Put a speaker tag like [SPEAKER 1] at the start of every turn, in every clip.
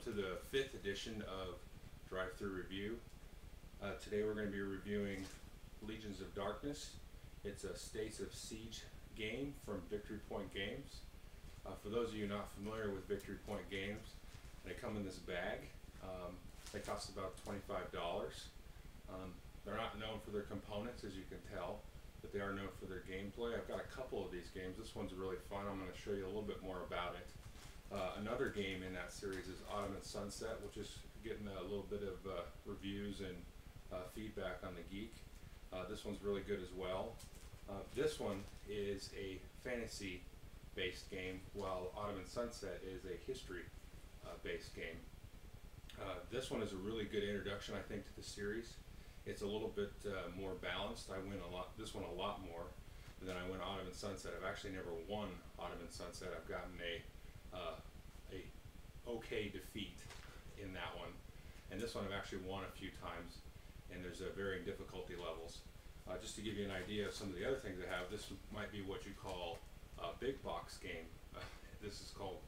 [SPEAKER 1] to the 5th edition of Drive-Thru Review. Today we're going to be reviewing Legions of Darkness. It's a States of Siege game from Victory Point Games. For those of you not familiar with Victory Point Games, they come in this bag. They cost about $25. They're not known for their components, as you can tell, but they are known for their gameplay. I've got a couple of these games. This one's really fun. I'm going to show you a little bit more about it. Another game in that series is Autumn and Sunset, which is getting a little bit of reviews and feedback on the Geek. This one's really good as well. This one is a fantasy-based game, while Autumn and Sunset is a history-based game. This one is a really good introduction, I think, to the series. It's a little bit more balanced. I win this one a lot more than I win Autumn and Sunset. I've actually never won Autumn and Sunset. I've gotten a okay defeat in that one, and this one I've actually won a few times, and there's varying difficulty levels. Just to give you an idea of some of the other things I have, this might be what you call a big box game. This is called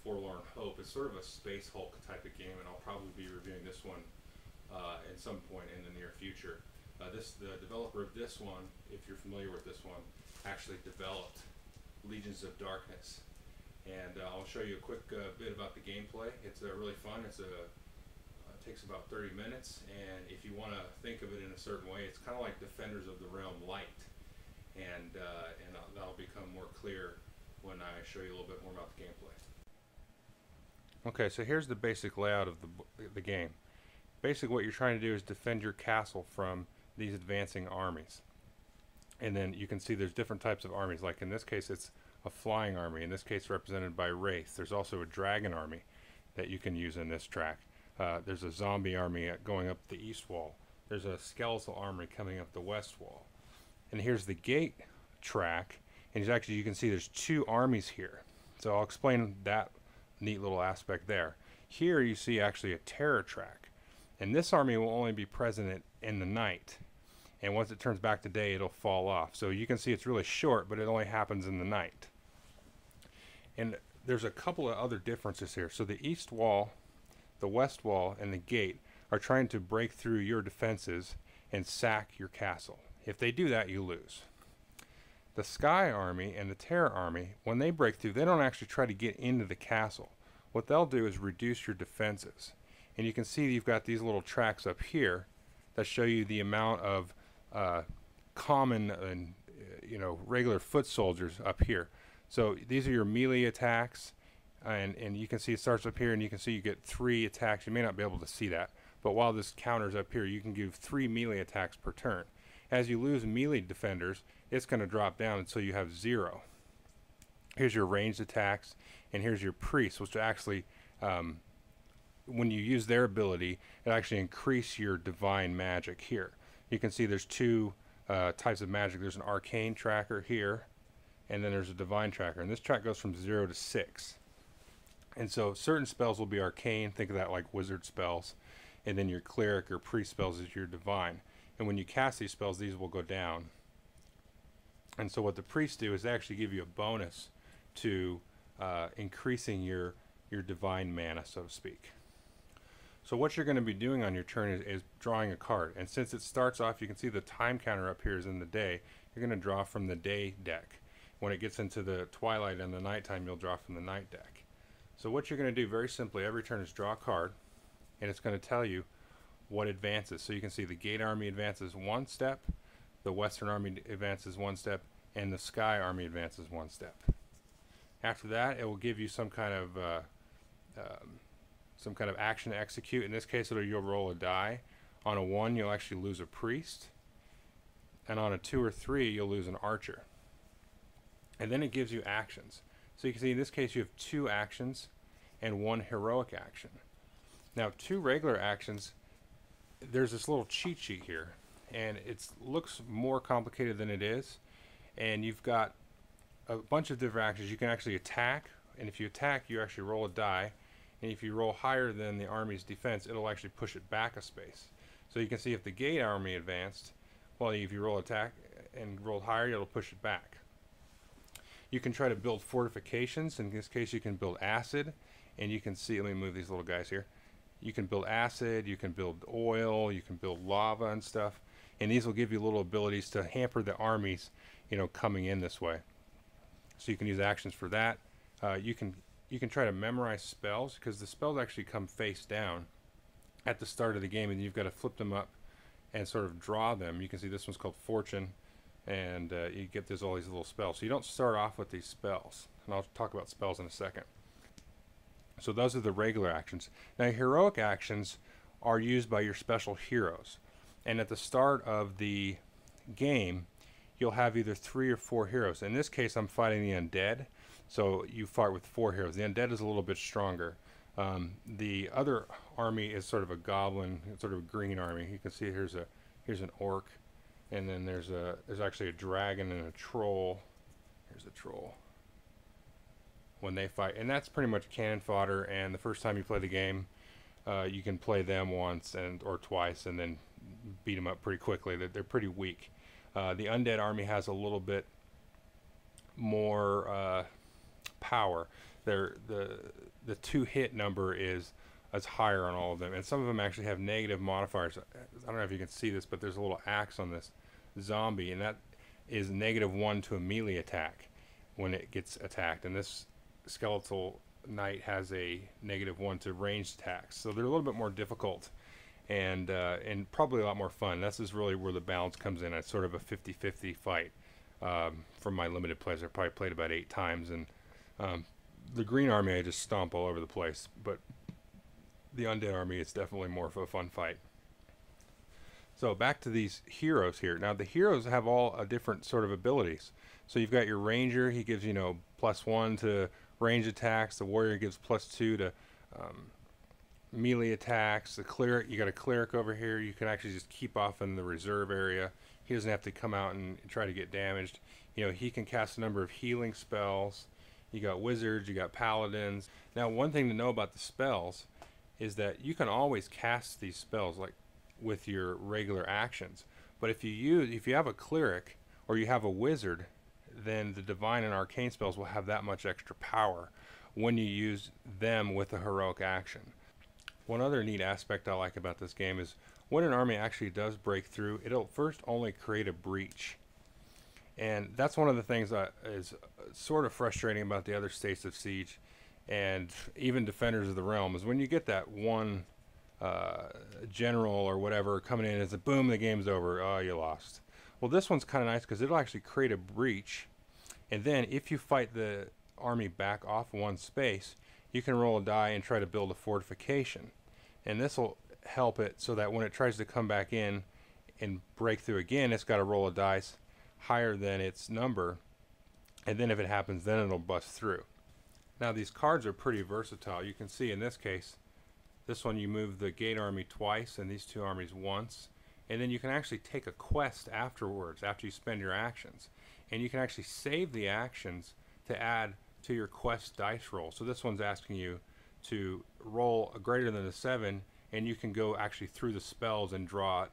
[SPEAKER 1] Forlorn Hope. It's sort of a Space Hulk type of game, and I'll probably be reviewing this one at some point in the near future. The developer of this one, if you're familiar with this one, actually developed Legions of Darkness. And I'll show you a quick bit about the gameplay. It's really fun. It takes about 30 minutes, and if you want to think of it in a certain way, it's kind of like Defenders of the Realm Light, and that'll become more clear when I show you a little bit more about the gameplay. Okay, so here's the basic layout of the game. Basically what you're trying to do is defend your castle from these advancing armies. And then you can see there's different types of armies. Like in this case it's a flying army, in this case represented by Wraith. There's also a dragon army that you can use in this track. There's a zombie army going up the east wall. There's a skeletal army coming up the west wall. And here's the gate track, and actually you can see there's two armies here. So I'll explain that neat little aspect there. Here you see actually a terror track, and this army will only be present in the night, and once it turns back to day it'll fall off. So you can see it's really short, but it only happens in the night. And there's a couple of other differences here. So the east wall, the west wall, and the gate are trying to break through your defenses and sack your castle. If they do that, you lose. The Sky Army and the Terror Army, when they break through, they don't actually try to get into the castle. What they'll do is reduce your defenses. And you can see you've got these little tracks up here that show you the amount of common and regular foot soldiers up here. So these are your melee attacks, and you can see it starts up here, and you can see you get 3 attacks. You may not be able to see that, but while this counter's up here, you can give 3 melee attacks per turn. As you lose melee defenders, it's going to drop down until you have 0. Here's your ranged attacks, and here's your priests, which actually, when you use their ability, it actually increase your divine magic here. You can see there's 2 types of magic. There's an arcane tracker here, and then there's a divine tracker, and this track goes from 0 to 6. And so certain spells will be arcane, think of that like wizard spells, and then your cleric or priest spells is your divine. And when you cast these spells, these will go down. And so what the priests do is they actually give you a bonus to increasing your divine mana, so to speak. So what you're going to be doing on your turn is drawing a card. And since it starts off, you can see the time counter up here is in the day. You're going to draw from the day deck. When it gets into the twilight and the nighttime, you'll draw from the night deck. So what you're going to do very simply every turn is draw a card, and it's going to tell you what advances. So you can see the Gate Army advances 1 step, the Western Army advances 1 step, and the Sky Army advances 1 step. After that, it will give you some kind of action to execute. In this case, you'll roll a die. On a 1, you'll actually lose a priest, and on a 2 or 3, you'll lose an archer. And then it gives you actions. So you can see in this case you have 2 actions and 1 heroic action. Now 2 regular actions, there's this little cheat sheet here, and it looks more complicated than it is, and you've got a bunch of different actions. You can actually attack, and if you attack you actually roll a die, and if you roll higher than the army's defense, it'll actually push it back a space. So you can see if the Gate Army advanced, well, if you roll attack and rolled higher, it'll push it back. You can try to build fortifications. In this case you can build acid, And you can see, let me move these little guys here. You can build acid, you can build oil, you can build lava and stuff. And these will give you little abilities to hamper the armies, you know, coming in this way. So you can use actions for that. You can try to memorize spells, because the spells actually come face down at the start of the game, and you've got to flip them up and sort of draw them. You can see this one's called Fortune, and you get all these little spells. So you don't start off with these spells, and I'll talk about spells in a second. So those are the regular actions. Now, heroic actions are used by your special heroes, and at the start of the game, you'll have either 3 or 4 heroes. In this case, I'm fighting the undead, so you fight with 4 heroes. The undead is a little bit stronger. The other army is sort of a goblin, sort of a green army. You can see here's an orc, and then there's actually a dragon and a troll. Here's a troll. When they fight, and that's pretty much cannon fodder. And the first time you play the game, you can play them once or twice, and then beat them up pretty quickly. They're pretty weak. The undead army has a little bit more power. The 2-hit number is higher on all of them, and some of them actually have negative modifiers. I don't know if you can see this, but there's a little axe on this zombie, and that is -1 to a melee attack when it gets attacked. And this skeletal knight has a -1 to ranged attacks, so they're a little bit more difficult, and probably a lot more fun. This is really where the balance comes in. It's sort of a 50-50 fight. From my limited plays, I probably played about 8 times, and the green army I just stomp all over the place, but the undead army, it's definitely more of a fun fight. So back to these heroes here. Now the heroes have all different sort of abilities. So you've got your ranger. He gives, you know, +1 to range attacks. The warrior gives +2 to melee attacks. The cleric, you got a cleric over here. You can actually just keep off in the reserve area. He doesn't have to come out and try to get damaged. You know, he can cast a number of healing spells. You got wizards, you got paladins. Now, one thing to know about the spells is that you can always cast these spells like with your regular actions. But if you have a cleric or you have a wizard, then the divine and arcane spells will have that much extra power when you use them with a heroic action. One other neat aspect I like about this game is when an army actually does break through, it'll first only create a breach. And that's one of the things that is sort of frustrating about the other states of Siege and even Defenders of the Realm, is when you get that one general or whatever coming in, it's a boom, the game's over, oh, you lost. Well, this one's kind of nice because it'll actually create a breach, and then if you fight the army back off one space, you can roll a die and try to build a fortification, and this will help it so that when it tries to come back in and break through again, it's got to roll a dice higher than its number, and then if it happens, then it'll bust through. Now these cards are pretty versatile. You can see in this case, this one you move the gate army twice and these 2 armies once, and then you can actually take a quest afterwards after you spend your actions, and you can actually save the actions to add to your quest dice roll. So this one's asking you to roll a greater than a 7, and you can go actually through the spells and draw it,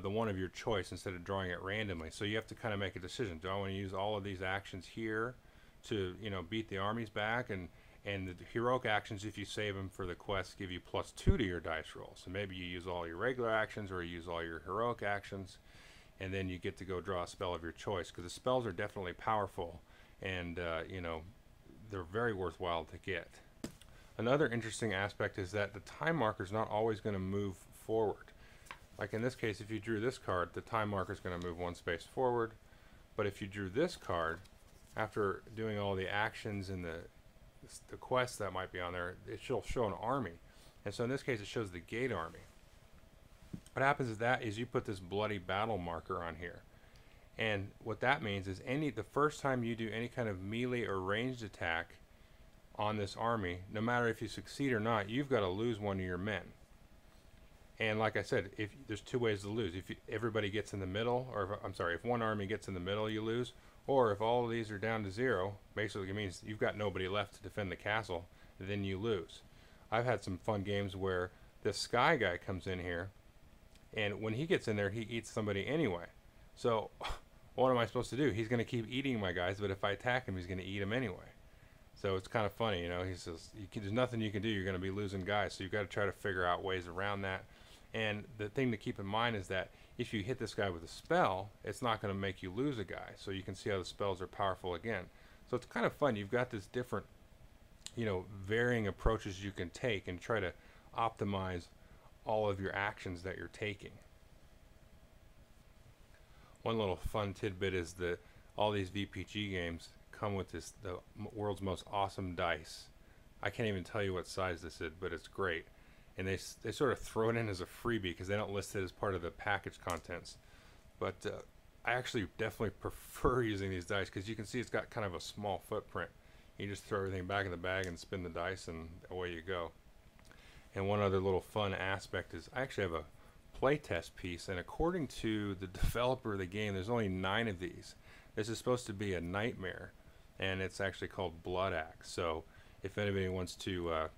[SPEAKER 1] the one of your choice instead of drawing it randomly. So you have to kind of make a decision. Do I want to use all of these actions here to, you know, beat the armies back? And the heroic actions, if you save them for the quest, give you +2 to your dice roll. So maybe you use all your regular actions or you use all your heroic actions, and then you get to go draw a spell of your choice, because the spells are definitely powerful, and you know, they're very worthwhile to get. Another interesting aspect is that the time marker is not always going to move forward. Like in this case, if you drew this card, the time marker is going to move 1 space forward. But if you drew this card, after doing all the actions and the quests that might be on there, it will show an army. And so in this case, it shows the gate army. What happens is you put this bloody battle marker on here. And what that means is the first time you do any kind of melee or ranged attack on this army, no matter if you succeed or not, you've got to lose one of your men. And like I said, if there's 2 ways to lose. If everybody gets in the middle, or if one army gets in the middle, you lose. Or if all of these are down to 0, basically it means you've got nobody left to defend the castle, then you lose. I've had some fun games where this sky guy comes in here, and when he gets in there, he eats somebody anyway. So what am I supposed to do? He's going to keep eating my guys, but if I attack him, he's going to eat him anyway. So it's kind of funny, you know. He says there's nothing you can do. You're going to be losing guys, so you've got to try to figure out ways around that. And the thing to keep in mind is that if you hit this guy with a spell, it's not going to make you lose a guy. So you can see how the spells are powerful again. So it's kind of fun. You've got this different, you know, varying approaches you can take and try to optimize all of your actions that you're taking. One little fun tidbit is that all these VPG games come with the world's most awesome dice. I can't even tell you what size this is, but it's great. And they sort of throw it in as a freebie because they don't list it as part of the package contents. But I actually definitely prefer using these dice because you can see it's got kind of a small footprint. You just throw everything back in the bag and spin the dice, and away you go. And one other little fun aspect is I actually have a playtest piece, and according to the developer of the game, there's only 9 of these. This is supposed to be a nightmare, and it's actually called Blood Axe. So if anybody wants to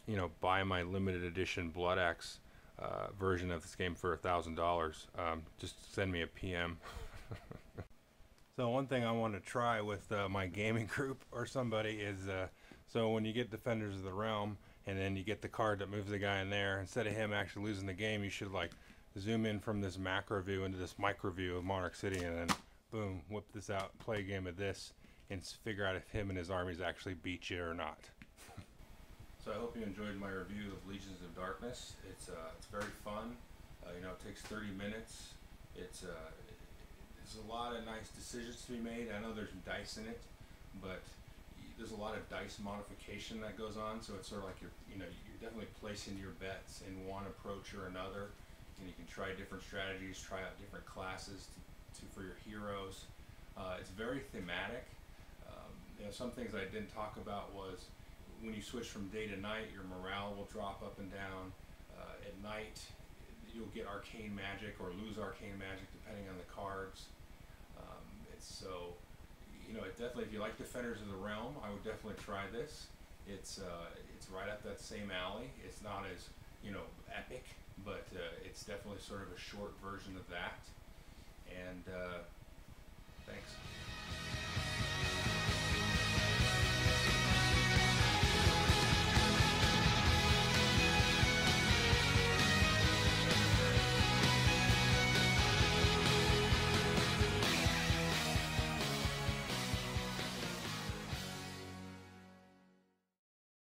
[SPEAKER 1] you know, buy my limited edition Blood Axe version of this game for $1,000, just send me a PM. So one thing I want to try with my gaming group or somebody is so when you get Defenders of the Realm and then you get the card that moves the guy in there, instead of him actually losing the game, you should like zoom in from this macro view into this micro view of Monarch City, and then boom, whip this out, play a game of this, and figure out if him and his armies actually beat you or not. So I hope you enjoyed my review of Legions of Darkness. It's very fun. You know, it takes 30 minutes. There's a lot of nice decisions to be made. I know there's dice in it, but there's a lot of dice modification that goes on. So it's sort of like you're definitely placing your bets in one approach or another, and you can try different strategies, try out different classes for your heroes. It's very thematic. You know, some things I didn't talk about was when you switch from day to night, your morale will drop up and down. At night, you'll get arcane magic or lose arcane magic depending on the cards. So, you know, it definitely, if you like Defenders of the Realm, I would definitely try this. It's right up that same alley. It's not as, you know, epic, but it's definitely sort of a short version of that. And